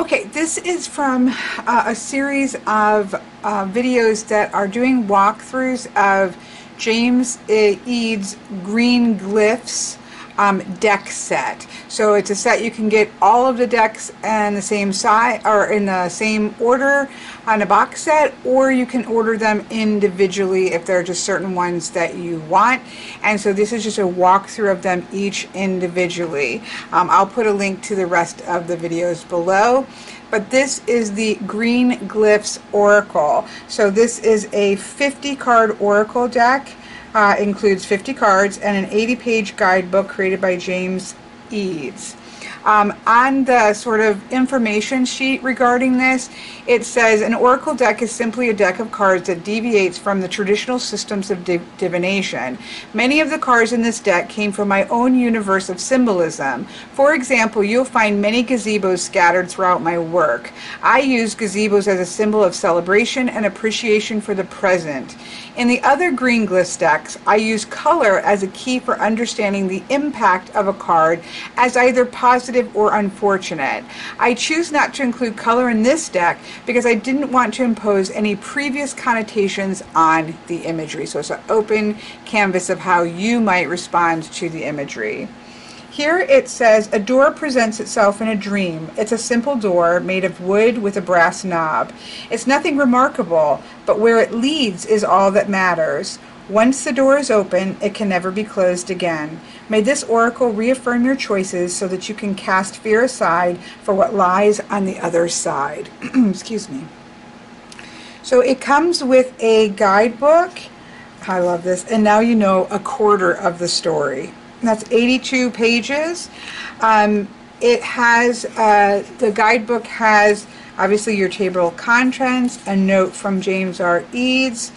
Okay, this is from a series of videos that are doing walkthroughs of James Eade's Green Glyphs deck set. So it's a set you can get all of the decks in the same size or in the same order on a box set, or you can order them individually if there are just certain ones that you want. And so this is just a walkthrough of them each individually. I'll put a link to the rest of the videos below. But this is the Green Glyphs Oracle. So this is a 50 card Oracle deck. Includes 50 cards and an 80-page guidebook created by James Eads. On the sort of information sheet regarding this, it says an oracle deck is simply a deck of cards that deviates from the traditional systems of divination. Many of the cards in this deck came from my own universe of symbolism. For example, you'll find many gazebos scattered throughout my work. I use gazebos as a symbol of celebration and appreciation for the present. In the other Green Glyphs decks, I use color as a key for understanding the impact of a card as either positive or unfortunate. I choose not to include color in this deck because I didn't want to impose any previous connotations on the imagery. So it's an open canvas of how you might respond to the imagery. Here it says, a door presents itself in a dream. It's a simple door made of wood with a brass knob. It's nothing remarkable, but where it leads is all that matters. Once the door is open, it can never be closed again. May this oracle reaffirm your choices so that you can cast fear aside for what lies on the other side. Excuse me. So it comes with a guidebook. I love this. And now you know a quarter of the story. That's 82 pages. It has, the guidebook has obviously your table of contents, a note from James R. Eads,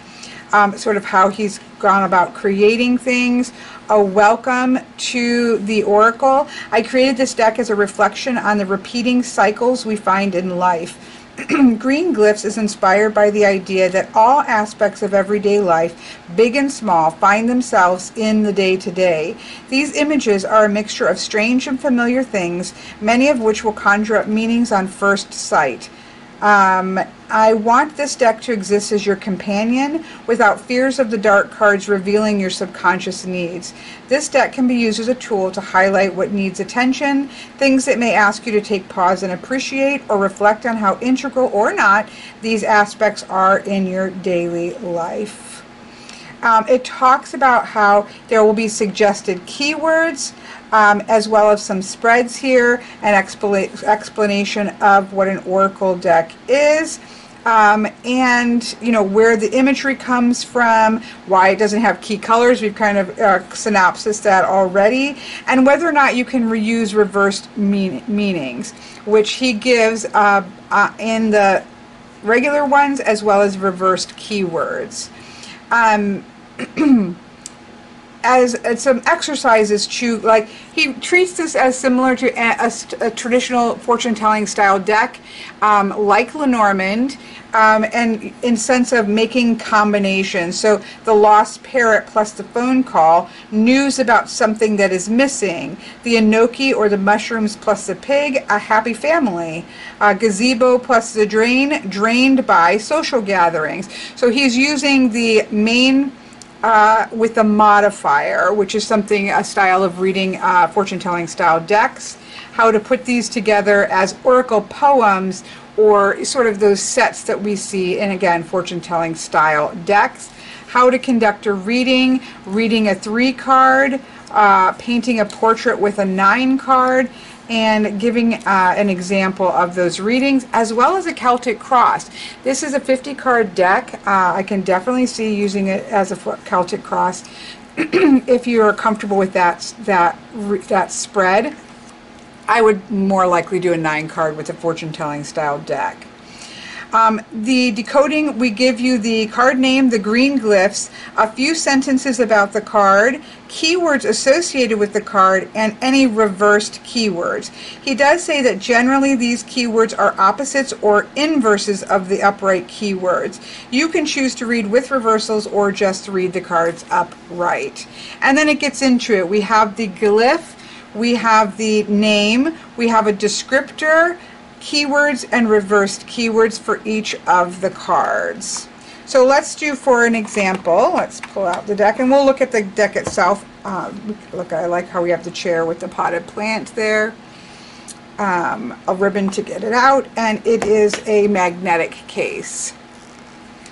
sort of how he's gone about creating things, a welcome to the Oracle. I created this deck as a reflection on the repeating cycles we find in life. Green Glyphs is inspired by the idea that all aspects of everyday life, big and small, find themselves in the day-to-day. These images are a mixture of strange and familiar things, many of which will conjure up meanings on first sight. I want this deck to exist as your companion without fears of the dark cards revealing your subconscious needs. This deck can be used as a tool to highlight what needs attention, things that may ask you to take pause and appreciate, or reflect on how integral or not these aspects are in your daily life. It talks about how there will be suggested keywords, as well as some spreads here, an explanation of what an oracle deck is, and you know where the imagery comes from, why it doesn't have key colors. We've kind of synopsis that already, and whether or not you can reuse reversed meanings, which he gives in the regular ones as well as reversed keywords. As some exercises like he treats this as similar to a traditional fortune-telling style deck, like Lenormand, and in sense of making combinations. So the lost parrot plus the phone call, news about something that is missing, the enoki or the mushrooms plus the pig, a happy family, gazebo plus the drain, drained by social gatherings. So he's using the main with the modifier, which is something, a style of reading fortune-telling style decks, how to put these together as oracle poems or sort of those sets that we see in, again, fortune-telling style decks, how to conduct a reading, reading a 3-card, painting a portrait with a 9-card, and giving an example of those readings, as well as a Celtic cross. This is a 50-card deck. I can definitely see using it as a Celtic cross if you're comfortable with that spread. I would more likely do a 9-card with a fortune-telling style deck. The decoding, we give you the card name, the Green Glyphs, a few sentences about the card, keywords associated with the card, and any reversed keywords. He does say that generally these keywords are opposites or inverses of the upright keywords. You can choose to read with reversals or just read the cards upright. And then it gets into it. We have the glyph, we have the name, we have a descriptor, keywords and reversed keywords for each of the cards. So let's do, for an example, let's pull out the deck and we'll look at the deck itself. Look, I like how we have the chair with the potted plant there. A ribbon to get it out, and it is a magnetic case.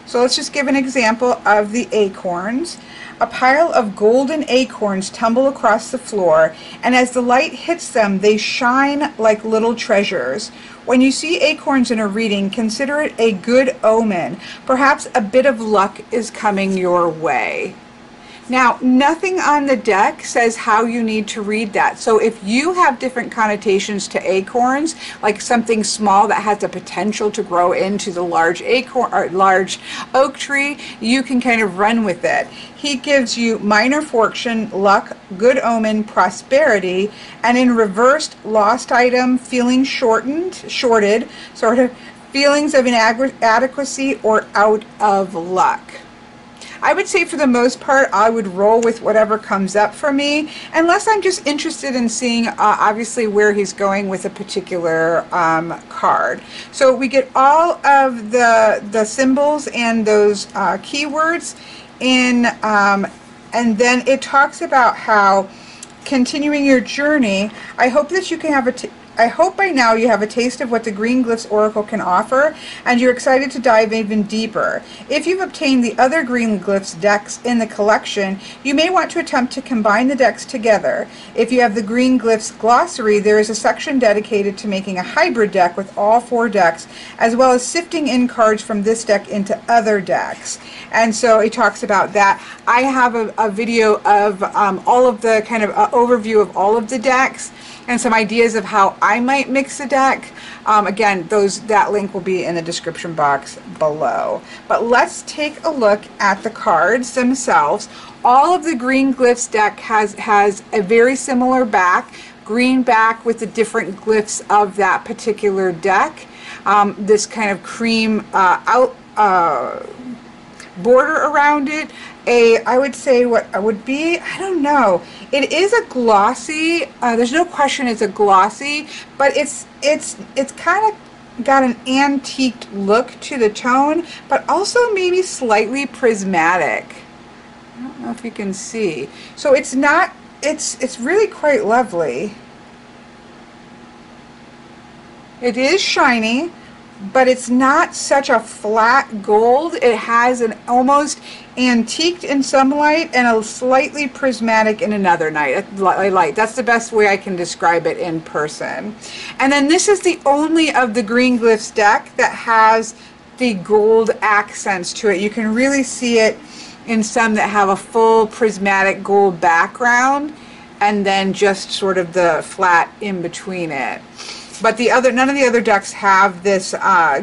So let's just give an example of the acorns. A pile of golden acorns tumble across the floor, and as the light hits them, they shine like little treasures. When you see acorns in a reading, consider it a good omen. Perhaps a bit of luck is coming your way. Now, nothing on the deck says how you need to read that. So if you have different connotations to acorns, like something small that has the potential to grow into the large acorn or large oak tree, you can kind of run with it. He gives you minor fortune, luck, good omen, prosperity, and in reversed, lost item, feeling shorted, sort of feelings of inadequacy or out of luck. I would say for the most part, I would roll with whatever comes up for me, unless I'm just interested in seeing obviously where he's going with a particular card. So we get all of the symbols and those keywords in, and then it talks about how continuing your journey. I hope that you can have I hope by now you have a taste of what the Green Glyphs Oracle can offer, and you're excited to dive even deeper. If you've obtained the other Green Glyphs decks in the collection, you may want to attempt to combine the decks together. If you have the Green Glyphs Glossary, there is a section dedicated to making a hybrid deck with all 4 decks, as well as sifting in cards from this deck into other decks. And so it talks about that. I have a video of all of the kind of overview of all of the decks, and some ideas of how I might mix a deck. Again, that link will be in the description box below. But let's take a look at the cards themselves. All of the Green Glyphs deck has a very similar back, green back with the different glyphs of that particular deck. This kind of cream border around it. I would say what would be, I don't know. It is a glossy. There's no question it's a glossy, but it's kind of got an antiqued look to the tone, but also maybe slightly prismatic. I don't know if you can see. So it's not. It's really quite lovely. It is shiny, but it's not such a flat gold. It has an almost antiqued in some light and a slightly prismatic in another light. That's the best way I can describe it in person. And then this is the only of the Green Glyphs deck that has the gold accents to it. You can really see it in some that have a full prismatic gold background and then just sort of the flat in between it. But none of the other decks have this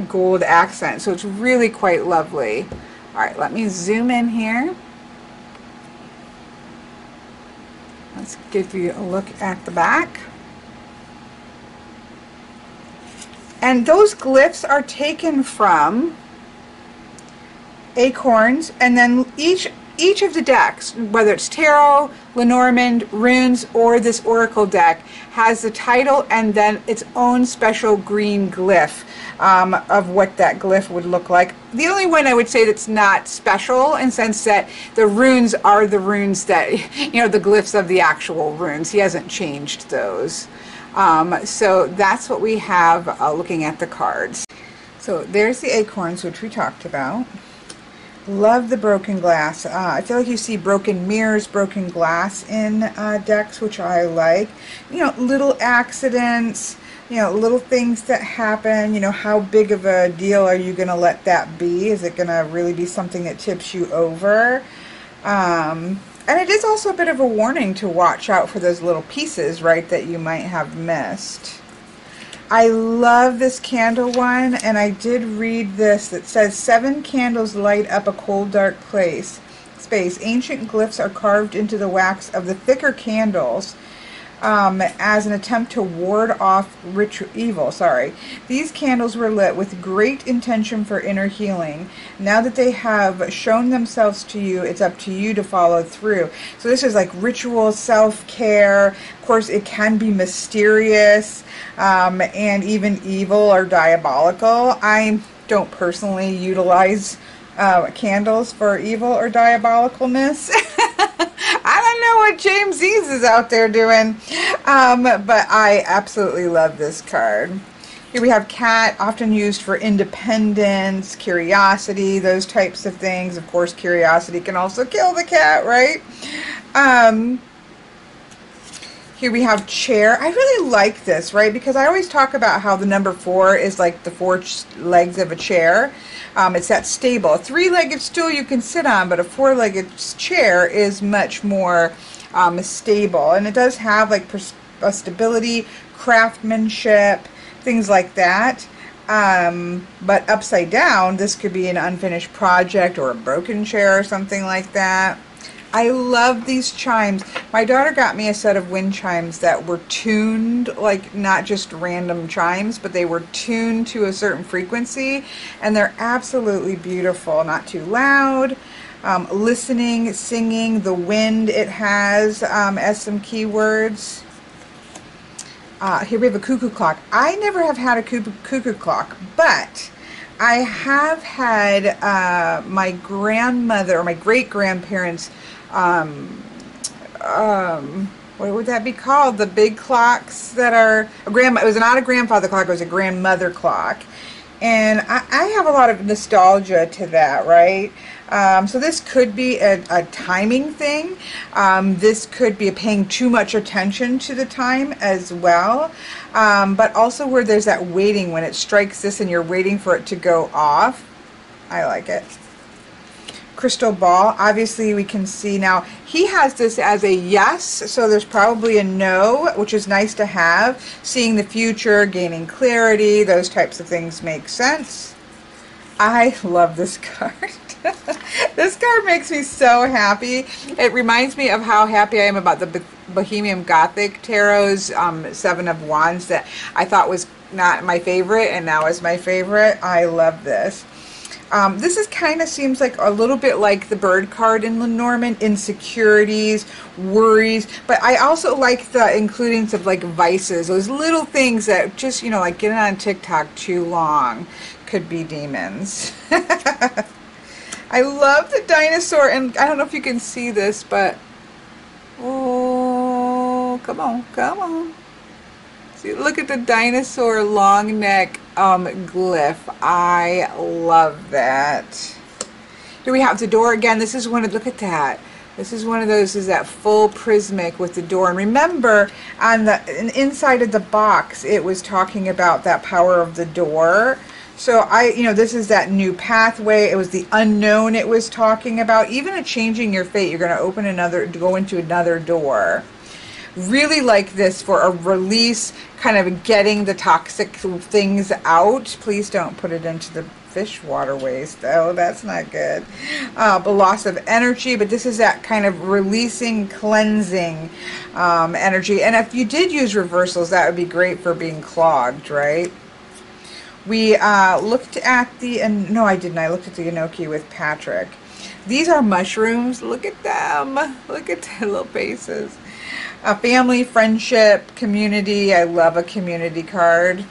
gold accent, so it's really quite lovely. All right, let me zoom in here. Let's give you a look at the back. And those glyphs are taken from acorns, and then each of the decks, whether it's tarot, Lenormand, runes, or this oracle deck, has the title and then its own special green glyph of what that glyph would look like. The only one I would say that's not special in the sense that the runes are the runes that, the glyphs of the actual runes. He hasn't changed those. So that's what we have looking at the cards. So there's the acorns, which we talked about. Love the broken glass. I feel like you see broken mirrors, broken glass in decks, which I like. Little accidents, little things that happen. How big of a deal are you going to let that be? Is it going to really be something that tips you over? And it is also a bit of a warning to watch out for those little pieces, right, that you might have missed. I love this candle one, and I did read this that says 7 candles light up a cold, dark space. Ancient glyphs are carved into the wax of the thicker candles. as an attempt to ward off evil. Sorry. These candles were lit with great intention for inner healing. Now that they have shown themselves to you, it's up to you to follow through. So this is like ritual self-care. Of course, it can be mysterious and even evil or diabolical. I don't personally utilize candles for evil or diabolicalness. I don't know what James Eads is out there doing, but I absolutely love this card. Here we have cat, often used for independence, curiosity, those types of things. Of course, curiosity can also kill the cat, right? Here we have chair. I really like this, right? Because I always talk about how the number 4 is like the 4 legs of a chair. It's that stable. A 3-legged stool you can sit on, but a 4-legged chair is much more stable. And it does have like stability, craftsmanship, things like that. But upside down, this could be an unfinished project or a broken chair or something like that. I love these chimes. My daughter got me a set of wind chimes that were tuned, like not just random chimes, but they were tuned to a certain frequency, and they're absolutely beautiful. Not too loud. Listening, singing, the wind it has as some keywords. Here we have a cuckoo clock. I never have had a cuckoo clock, but I have had my grandmother or my great-grandparents, what would that be called? The big clocks that are, it was not a grandfather clock, it was a grandmother clock. And I have a lot of nostalgia to that, right? So this could be a timing thing. This could be paying too much attention to the time as well. But also where there's that waiting when it strikes this and you're waiting for it to go off. I like it. Crystal ball. Obviously we can see now he has this as a yes, so there's probably a no, which is nice to have. Seeing the future, gaining clarity, those types of things make sense. I love this card. This card makes me so happy. It reminds me of how happy I am about the Bohemian Gothic Tarot's 7 of Wands that I thought was not my favorite and now is my favorite. I love this. This is kind of seems like a little bit like the bird card in Lenormand, insecurities, worries, but I also like the includings of like vices, those little things that just, you know, like getting on TikTok too long could be demons. I love the dinosaur, and I don't know if you can see this, but oh, come on, come on. See, look at the dinosaur long neck glyph. I love that. Here we have the door again. This is one of, look at that. This is one of those, is that full prismic with the door. And remember, on the inside of the box, it was talking about that power of the door. So you know, this is that new pathway. It was the unknown it was talking about. Even a changing your fate. You're going to open another, go into another door. Really like this for a release, kind of getting the toxic things out. Please don't put it into the fish waterways though, that's not good. But loss of energy, but this is that kind of releasing, cleansing energy. And if you did use reversals, that would be great for being clogged, right? We looked at the, and no I didn't, I looked at the enoki with Patrick. These are mushrooms, look at them, look at their little faces. Family, friendship, community. I love a community card.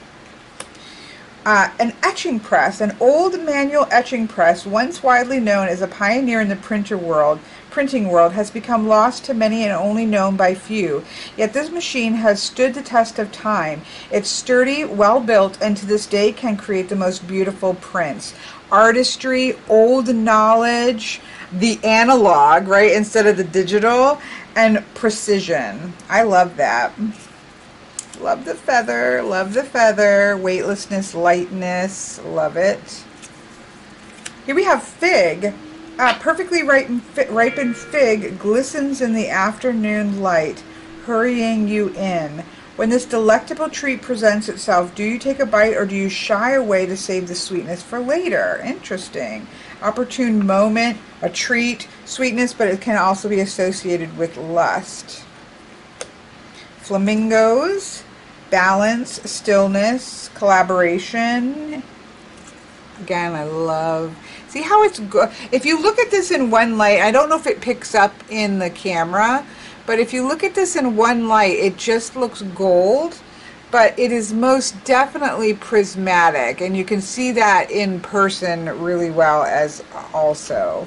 An etching press, an old manual etching press, once widely known as a pioneer in the printing world, has become lost to many and only known by few. Yet this machine has stood the test of time. It's sturdy, well built, and to this day can create the most beautiful prints. Artistry, old knowledge, the analog, right, instead of the digital, and precision. I love that. Love the feather, weightlessness, lightness, love it. Here we have fig. Perfectly ripened fig glistens in the afternoon light, hurrying you in. When this delectable treat presents itself, do you take a bite or do you shy away to save the sweetness for later? Interesting. Opportune moment, a treat, sweetness, but it can also be associated with lust. flamingos, balance, stillness, collaboration. Again, I love, see how it's good. If you look at this in one light, I don't know if it picks up in the camera, but if you look at this in one light, it just looks gold, but it is most definitely prismatic, and you can see that in person really well as also.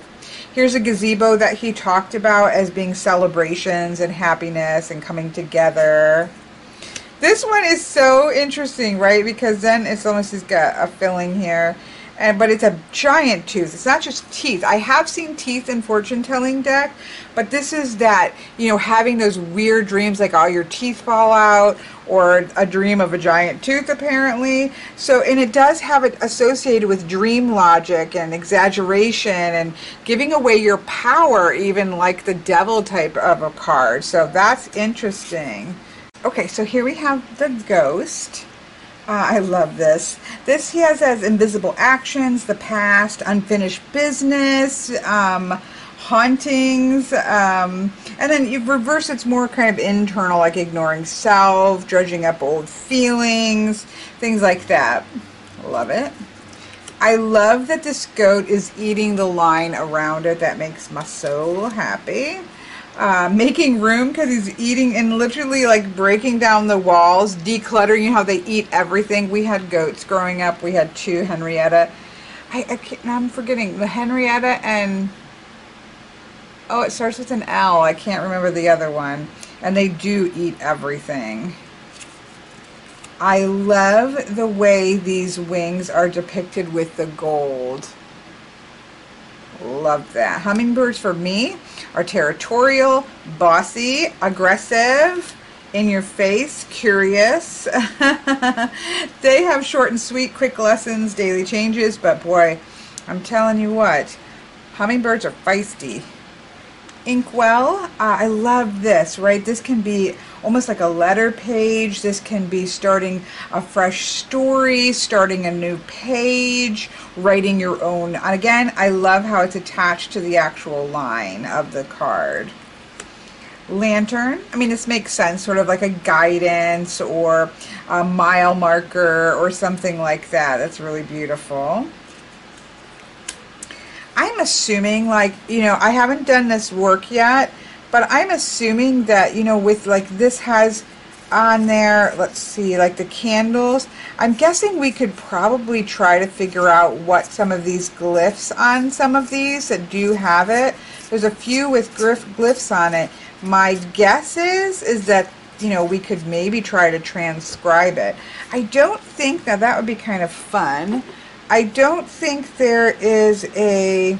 Here's a gazebo that he talked about as being celebrations and happiness and coming together. This one is so interesting, right? Because then it's almost, he's got a filling here. But it's a giant tooth. It's not just teeth. I have seen teeth in fortune telling deck, but this is that, you know, having those weird dreams like all your teeth fall out, or a dream of a giant tooth apparently. So, and it does have it associated with dream logic and exaggeration and giving away your power, even like the devil type of a card. So that's interesting. Okay, so here we have the ghost. I love this. This he has as invisible actions, the past, unfinished business, hauntings, and then you reverse, it's more kind of internal, like ignoring self, dredging up old feelings, things like that. Love it. I love that this goat is eating the line around it. That makes my soul happy. Making room, because he's eating and literally like breaking down the walls, decluttering. You know how they eat everything. We had goats growing up. We had two, Henrietta. I'm forgetting the Henrietta and, oh, it starts with an L. I can't remember the other one. And they do eat everything. I love the way these wings are depicted with the gold. Love that. Hummingbirds for me are territorial, bossy, aggressive, in your face, curious. They have short and sweet, quick lessons, daily changes, but boy, I'm telling you what, hummingbirds are feisty. Inkwell, I love this, right? This can be almost like a letter page. This can be starting a fresh story, starting a new page, writing your own. And again, I love how it's attached to the actual line of the card. Lantern, I mean, this makes sense, sort of like a guidance or a mile marker or something like that. That's really beautiful. I'm assuming, like, you know, I haven't done this work yet, but I'm assuming that, you know, with like this has on there, let's see, like the candles, I'm guessing we could probably try to figure out what some of these glyphs on some of these that do have it. There's a few with glyphs on it. My guess is that, you know, we could maybe try to transcribe it. I don't think that would be kind of fun. I don't think there is a,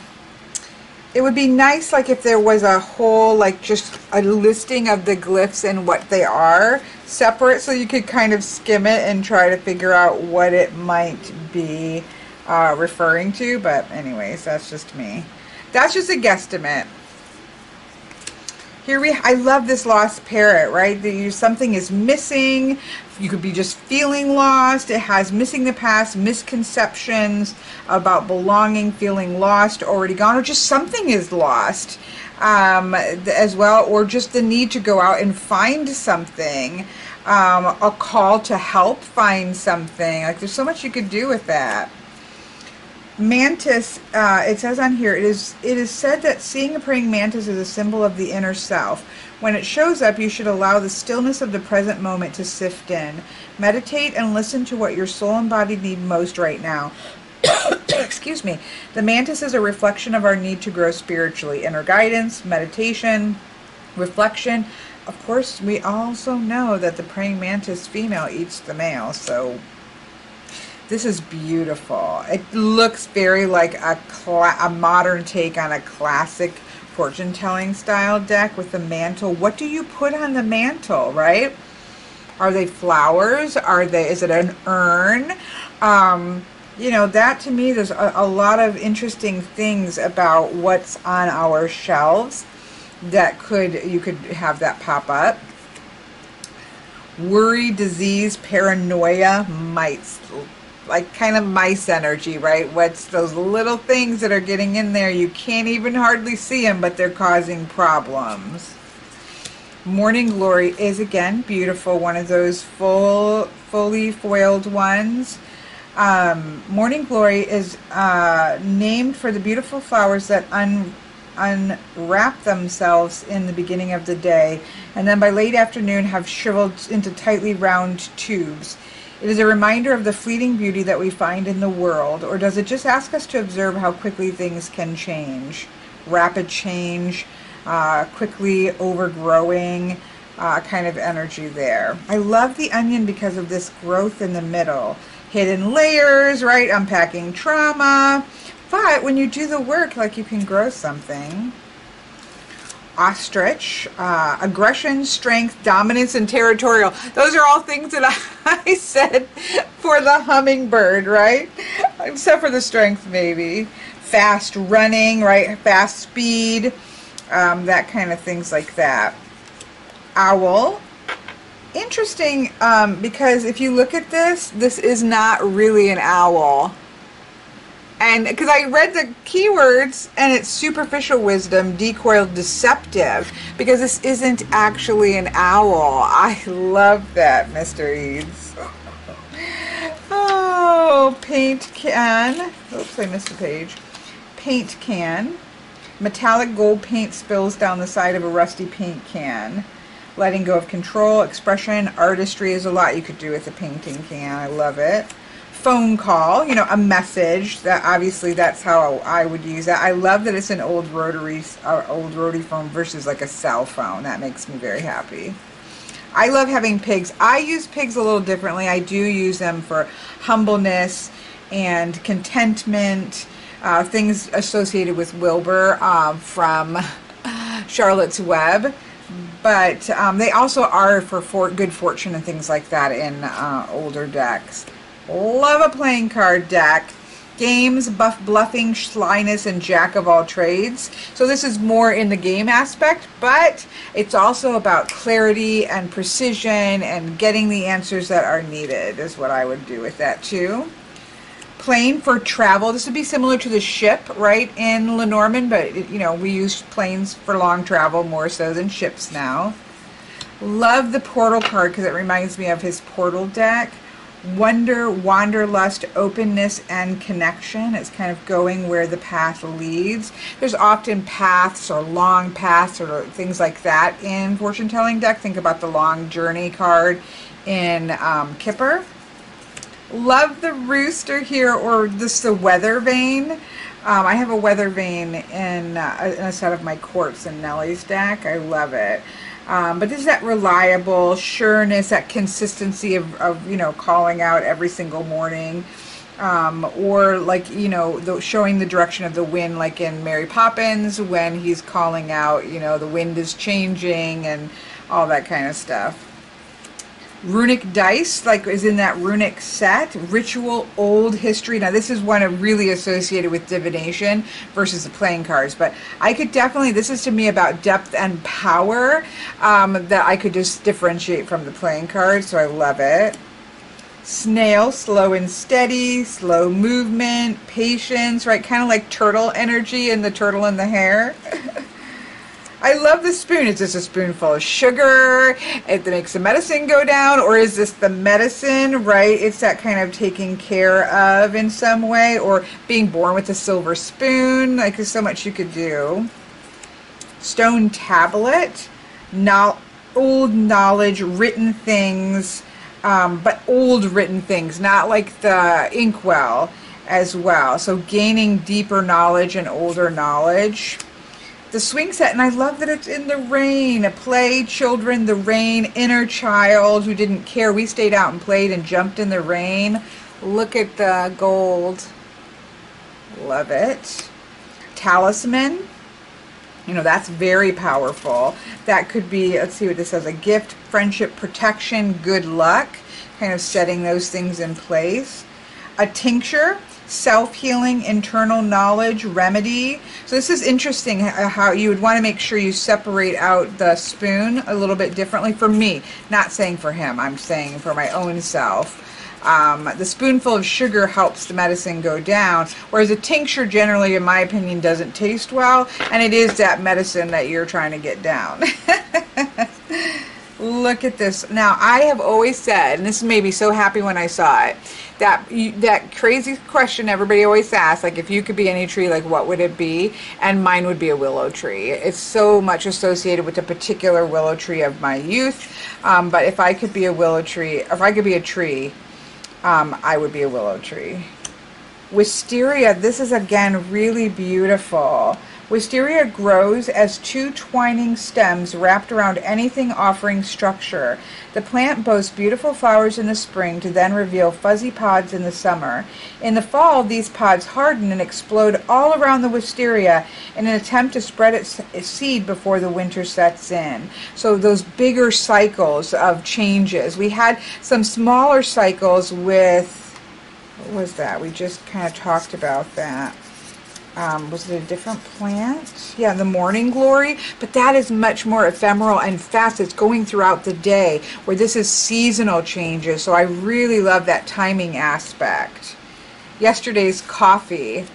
it would be nice like if there was a whole, like just a listing of the glyphs and what they are separate, so you could kind of skim it and try to figure out what it might be referring to. But anyways, that's just me. That's just a guesstimate. Here I love this lost parrot, right? Something is missing. You could be just feeling lost. It has missing the past, misconceptions about belonging, feeling lost, already gone, or just something is lost as well, or just the need to go out and find something, a call to help find something. Like there's so much you could do with that. Mantis, it says on here, it is said that seeing a praying mantis is a symbol of the inner self. When it shows up, you should allow the stillness of the present moment to sift in. Meditate and listen to what your soul and body need most right now. Excuse me. The mantis is a reflection of our need to grow spiritually. Inner guidance, meditation, reflection. Of course, we also know that the praying mantis female eats the male, so this is beautiful. It looks very like a modern take on a classic fortune-telling style deck with the mantle. What do you put on the mantle, right? Are they flowers? Is it an urn? You know, that to me, there's a lot of interesting things about what's on our shelves that you could have that pop up. Worry, disease, paranoia, mites. Like kind of mice energy, right? What's those little things that are getting in there? You can't even hardly see them, but they're causing problems. Morning Glory is again beautiful, one of those fully foiled ones. Morning Glory is named for the beautiful flowers that unwrap themselves in the beginning of the day, and then by late afternoon have shriveled into tightly round tubes. It is a reminder of the fleeting beauty that we find in the world, or does it just ask us to observe how quickly things can change? Rapid change, quickly overgrowing kind of energy there. I love the onion because of this growth in the middle. Hidden layers, right? Unpacking trauma. But when you do the work, like, you can grow something. Ostrich, aggression, strength, dominance, and territorial. Those are all things that I said for the hummingbird, right? Except for the strength, maybe. Fast running, right? Fast speed, that kind of things like that. Owl. Interesting, because if you look at this is not really an owl. And because I read the keywords, and it's superficial wisdom, decoiled, deceptive, because this isn't actually an owl. I love that, Mr. Eads. Oh, paint can. Oops, I missed a page. Paint can. Metallic gold paint spills down the side of a rusty paint can. Letting go of control, expression, artistry is a lot you could do with a painting can. I love it. Phone call, you know, a message. That obviously that's how I would use that. I love that it's an old rotary phone versus like a cell phone. That makes me very happy. I love having pigs. I use pigs a little differently. I do use them for humbleness and contentment, things associated with Wilbur from Charlotte's Web. But they also are for good fortune and things like that in older decks. Love a playing card deck. Games, bluffing, slyness, and jack of all trades. So this is more in the game aspect, but it's also about clarity and precision and getting the answers that are needed is what I would do with that too. Plane for travel. This would be similar to the ship, right, in Lenormand, but you know, we use planes for long travel more so than ships now. Love the portal card because it reminds me of his portal deck. Wonder, wanderlust, openness, and connection. It's kind of going where the path leads. There's often paths or long paths or things like that in fortune telling deck. Think about the long journey card in Kipper. Love the rooster here, or just the weather vane. I have a weather vane in a set of my quartz in Nellie's deck. I love it. But this is that reliable sureness, that consistency of you know, calling out every single morning, or like, you know, showing the direction of the wind, like in Mary Poppins when he's calling out, you know, the wind is changing and all that kind of stuff. Runic dice, like is in that runic set. Ritual, old history. Now this is one really associated with divination versus the playing cards, but I could definitely, this is to me about depth and power that I could just differentiate from the playing cards, so I love it. Snail, slow and steady, slow movement, patience, right? Kind of like turtle energy in the turtle and the hare. I love the spoon. Is this a spoonful of sugar? It makes the medicine go down, or is this the medicine, right? It's that kind of taking care of in some way, or being born with a silver spoon. Like, there's so much you could do. Stone tablet, old knowledge, written things, but old written things, not like the inkwell as well. So gaining deeper knowledge and older knowledge. The swing set, and I love that it's in the rain. Play, children, the rain, inner child who didn't care. We stayed out and played and jumped in the rain. Look at the gold. Love it. Talisman. You know, that's very powerful. That could be, let's see what this says, a gift, friendship, protection, good luck. Kind of setting those things in place. A tincture. Self-healing, internal knowledge, remedy. So this is interesting how you would want to make sure you separate out the spoon a little bit differently. For me, not saying for him, I'm saying for my own self. The spoonful of sugar helps the medicine go down, whereas a tincture generally, in my opinion, doesn't taste well, and it is that medicine that you're trying to get down. Look at this. Now, I have always said, and this made me so happy when I saw it, that crazy question everybody always asks, like, if you could be any tree, like, what would it be? And mine would be a willow tree. It's so much associated with the particular willow tree of my youth. But if I could be a willow tree, if I could be a tree, I would be a willow tree. Wisteria, this is again really beautiful. Wisteria grows as two twining stems wrapped around anything offering structure. The plant boasts beautiful flowers in the spring to then reveal fuzzy pods in the summer. In the fall, these pods harden and explode all around the wisteria in an attempt to spread its seed before the winter sets in. So those bigger cycles of changes. We had some smaller cycles with, what was that? We just kind of talked about that. Was it a different plant? Yeah, the morning glory, but that is much more ephemeral and fast. It's going throughout the day, where this is seasonal changes. So I really love that timing aspect. Yesterday's coffee.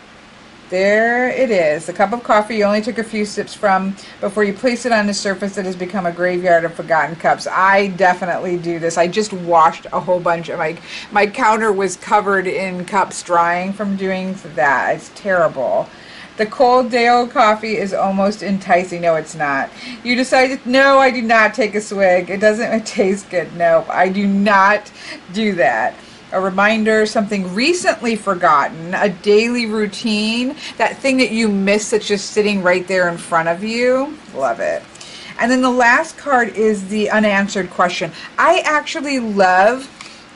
There it is. The cup of coffee you only took a few sips from before you place it on the surface that has become a graveyard of forgotten cups. I definitely do this. I just washed a whole bunch of my counter was covered in cups drying from doing that. It's terrible. The cold day-old coffee is almost enticing. No, it's not. You decided, no, I do not take a swig. It doesn't taste good. No, I do not do that. A reminder, something recently forgotten, a daily routine, that thing that you miss that's just sitting right there in front of you. Love it. And then the last card is the unanswered question. I actually love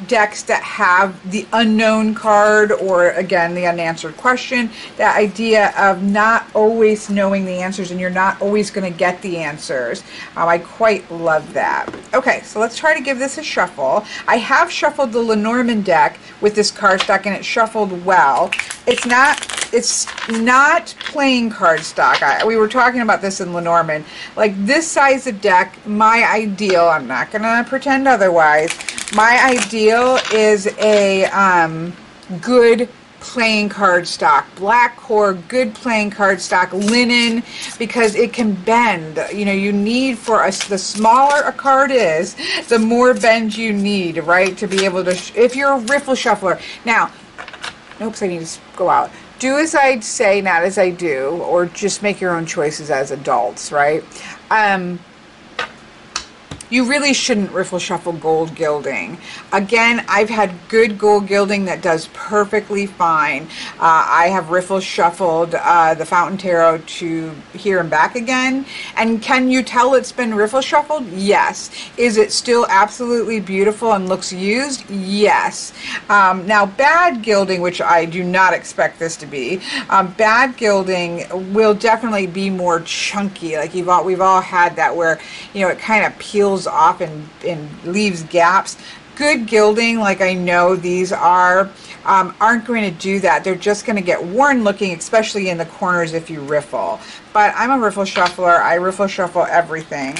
decks that have the unknown card, or again the unanswered question, that idea of not always knowing the answers and you're not always going to get the answers. I quite love that. Okay, so let's try to give this a shuffle. I have shuffled the Lenormand deck with this cardstock and it shuffled well. It's not playing cardstock. We were talking about this in Lenormand. Like this size of deck, my ideal, I'm not going to pretend otherwise, my ideal is a good playing cardstock, black core, good playing cardstock, linen, because it can bend. You know, you need for the smaller a card is, the more bend you need, right, to be able to, if you're a riffle shuffler. Now, oops, I need to go out. Do as I say, not as I do, or just make your own choices as adults, right? You really shouldn't riffle shuffle gold gilding. Again, I've had good gold gilding that does perfectly fine. I have riffle shuffled the Fountain Tarot to here and back again. And can you tell it's been riffle shuffled? Yes. Is it still absolutely beautiful and looks used? Yes. Now, bad gilding, which I do not expect this to be, bad gilding will definitely be more chunky. Like we've all had that where, you know, it kind of peels off and leaves gaps. Good gilding, like I know these are, aren't going to do that. They're just going to get worn looking, especially in the corners if you riffle. But I'm a riffle shuffler. I riffle shuffle everything.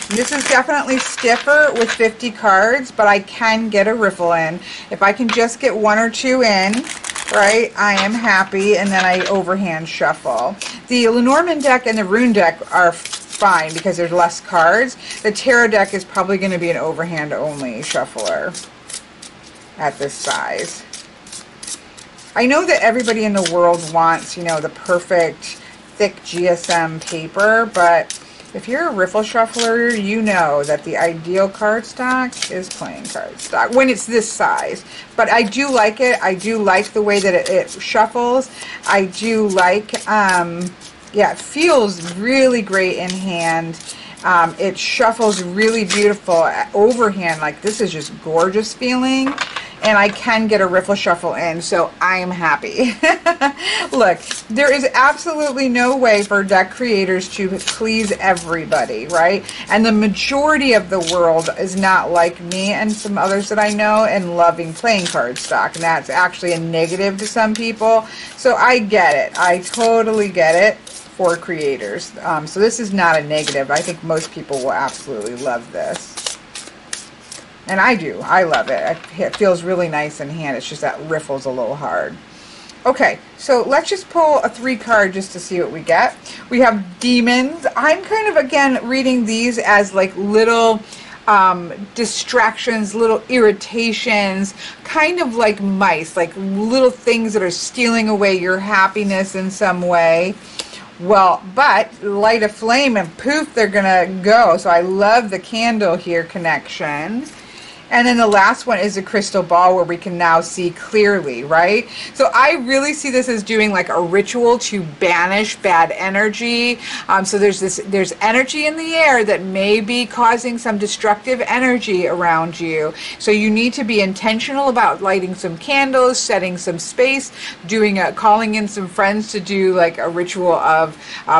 This is definitely stiffer with 50 cards, but I can get a riffle in. If I can just get one or two in, right, I am happy, and then I overhand shuffle. The Lenormand deck and the Rune deck are fine because there's less cards. The Tarot deck is probably going to be an overhand only shuffler at this size. I know that everybody in the world wants, you know, the perfect thick GSM paper, but if you're a riffle shuffler, you know that the ideal cardstock is plain cardstock when it's this size. But I do like it. I do like the way that it shuffles. I do like, yeah, it feels really great in hand. It shuffles really beautiful overhand. Like this is just gorgeous feeling. And I can get a riffle shuffle in, so I am happy. Look, there is absolutely no way for deck creators to please everybody, right? And the majority of the world is not like me and some others that I know and loving playing cardstock. And that's actually a negative to some people. So I get it. I totally get it for creators. So this is not a negative. I think most people will absolutely love this. And I do. I love it. It feels really nice in hand. It's just that riffle's a little hard. Okay, so let's just pull a 3 card just to see what we get. We have Demons. I'm kind of, again, reading these as like little distractions, little irritations, kind of like mice, like little things that are stealing away your happiness in some way. Well, but light a flame and poof, they're gonna go. So I love the candle here connection. And then the last one is a crystal ball where we can now see clearly, right? So I really see this as doing like a ritual to banish bad energy. So there's energy in the air that may be causing some destructive energy around you. So you need to be intentional about lighting some candles, setting some space, calling in some friends to do like a ritual of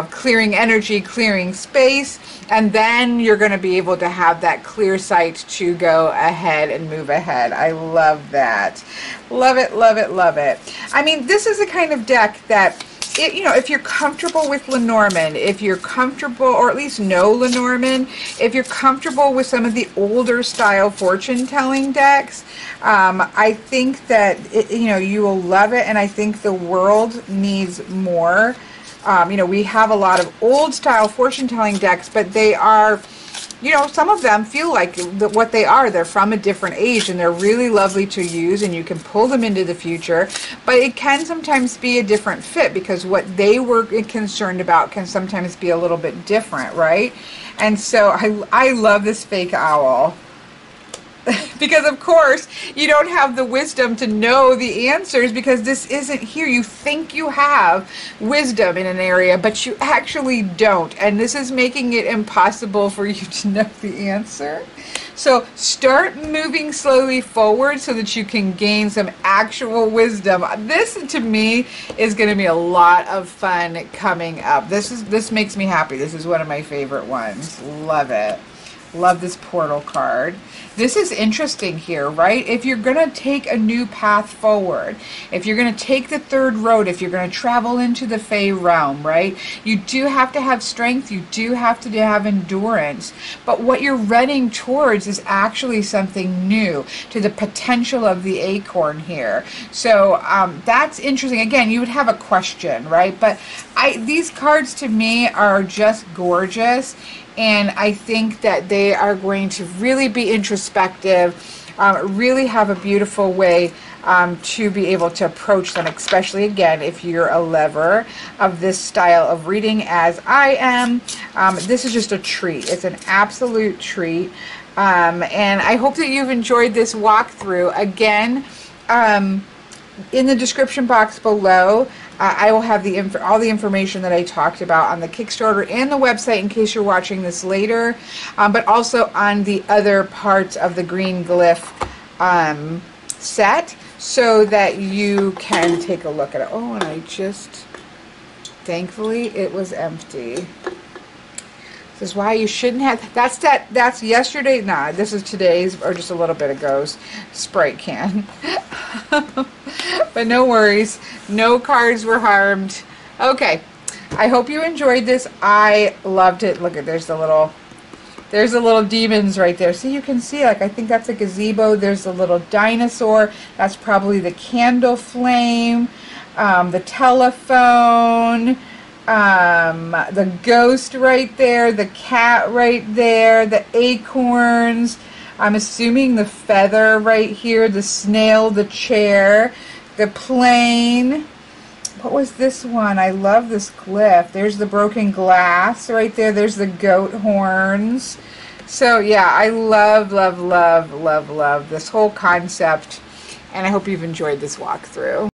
clearing energy, clearing space. And then you're going to be able to have that clear sight to go ahead and move ahead. I love that. Love it, love it, love it. I mean, this is the kind of deck that, if you're comfortable with Lenormand, if you're comfortable, or at least know Lenormand, if you're comfortable with some of the older style fortune-telling decks, I think that, you will love it, and I think the world needs more. We have a lot of old style fortune-telling decks, but they are, some of them feel like what they are. They're from a different age, and they're really lovely to use, and you can pull them into the future. But it can sometimes be a different fit because what they were concerned about can sometimes be a little bit different, right? And so I love this fake owl. Because of course you don't have the wisdom to know the answers because this isn't here. You think you have wisdom in an area, but you actually don't. And this is making it impossible for you to know the answer. So start moving slowly forward so that you can gain some actual wisdom. This to me is going to be a lot of fun coming up. This makes me happy. This is one of my favorite ones. Love it. Love this portal card. This is interesting here, right? If you're going to take a new path forward, if you're going to take the third road, if you're going to travel into the Fey realm, right? You do have to have strength. You do have to have endurance. But what you're running towards is actually something new to the potential of the acorn here. So that's interesting. Again, you would have a question, right? But these cards to me are just gorgeous. And I think that they are going to really be introspective, really have a beautiful way to be able to approach them, especially, again, if you're a lover of this style of reading as I am. This is just a treat. It's an absolute treat. And I hope that you've enjoyed this walkthrough. Again, in the description box below, I will have all the information that I talked about on the Kickstarter and the website in case you're watching this later, but also on the other parts of the green glyph set so that you can take a look at it. Oh, and thankfully it was empty. This is why you shouldn't have, that's yesterday, nah, this is today's, or just a little bit ago's Sprite can. But no worries, no cards were harmed. Okay, I hope you enjoyed this. I loved it. Look at, there's the little demons right there. See, you can see, like, I think that's a gazebo. There's a little dinosaur. That's probably the candle flame, the telephone, the ghost right there, the cat right there, the acorns, I'm assuming the feather right here, the snail, the chair, the plane. What was this one? I love this glyph. There's the broken glass right there. There's the goat horns. So yeah, I love, love, love, love, love this whole concept, and I hope you've enjoyed this walkthrough.